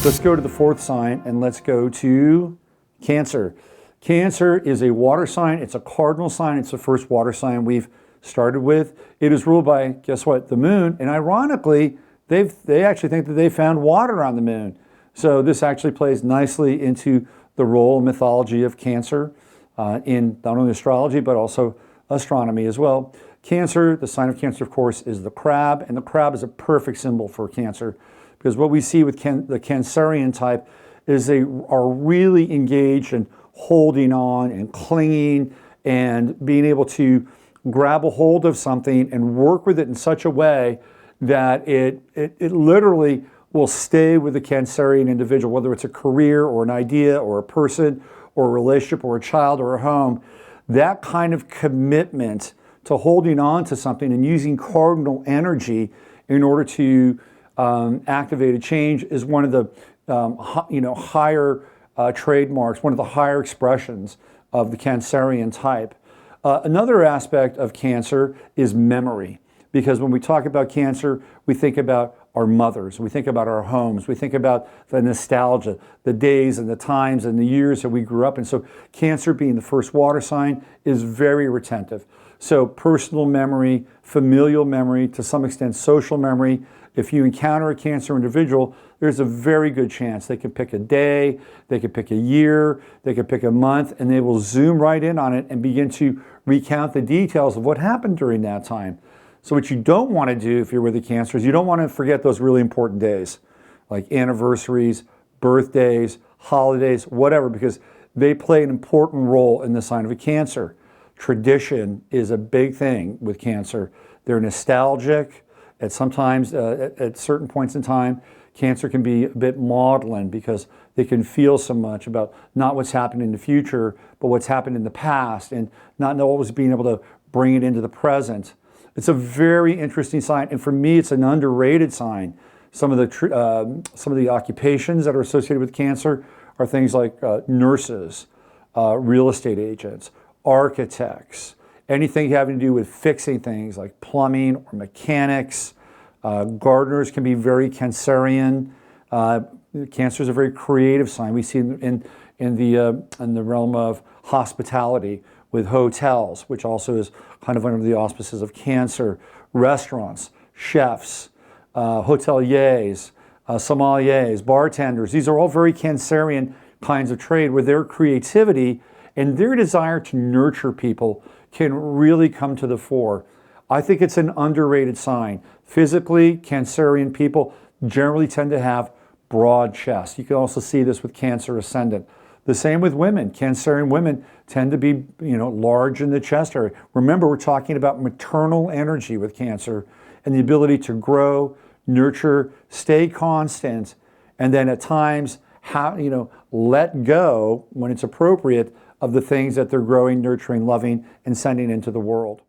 Let's go to the fourth sign and let's go to Cancer. Cancer is a water sign. It's a cardinal sign. It's the first water sign we've started with. It is ruled by, guess what, the moon. And ironically, they actually think that they found water on the moon. So this actually plays nicely into the role and mythology of Cancer in not only astrology, but also astronomy as well. Cancer, the sign of Cancer, of course, is the crab. And the crab is a perfect symbol for Cancer, because what we see with the Cancerian type is they are really engaged in holding on and clinging and being able to grab a hold of something and work with it in such a way that it literally will stay with the Cancerian individual, whether it's a career or an idea or a person or a relationship or a child or a home. That kind of commitment to holding on to something and using cardinal energy in order to activate a change is one of the higher trademarks, one of the higher expressions of the Cancerian type. Another aspect of Cancer is memory, because when we talk about Cancer, we think about our mothers, we think about our homes, we think about the nostalgia, the days and the times and the years that we grew up in. So Cancer, being the first water sign, is very retentive. So personal memory, familial memory, to some extent social memory. If you encounter a Cancer individual, there's a very good chance they can pick a day, they can pick a year, they can pick a month, and they will zoom right in on it and begin to recount the details of what happened during that time. So what you don't want to do if you're with a Cancer is you don't want to forget those really important days, like anniversaries, birthdays, holidays, whatever, because they play an important role in the sign of a Cancer. Tradition is a big thing with Cancer. They're nostalgic. At certain points in time, Cancer can be a bit maudlin because they can feel so much about not what's happened in the future, but what's happened in the past, and not always being able to bring it into the present. It's a very interesting sign, and for me, it's an underrated sign. Some of the occupations that are associated with Cancer are things like nurses, real estate agents, architects, anything having to do with fixing things like plumbing or mechanics. Gardeners can be very Cancerian. Cancer is a very creative sign. We see in the realm of hospitality with hotels, which also is kind of under the auspices of Cancer. Restaurants, chefs, hoteliers, sommeliers, bartenders. These are all very Cancerian kinds of trade where their creativity and their desire to nurture people can really come to the fore. I think it's an underrated sign. Physically, Cancerian people generally tend to have broad chests. You can also see this with Cancer ascendant. The same with women. Cancerian women tend to be, large in the chest area. Remember, we're talking about maternal energy with Cancer and the ability to grow, nurture, stay constant, and then at times, let go when it's appropriate of the things that they're growing, nurturing, loving, and sending into the world.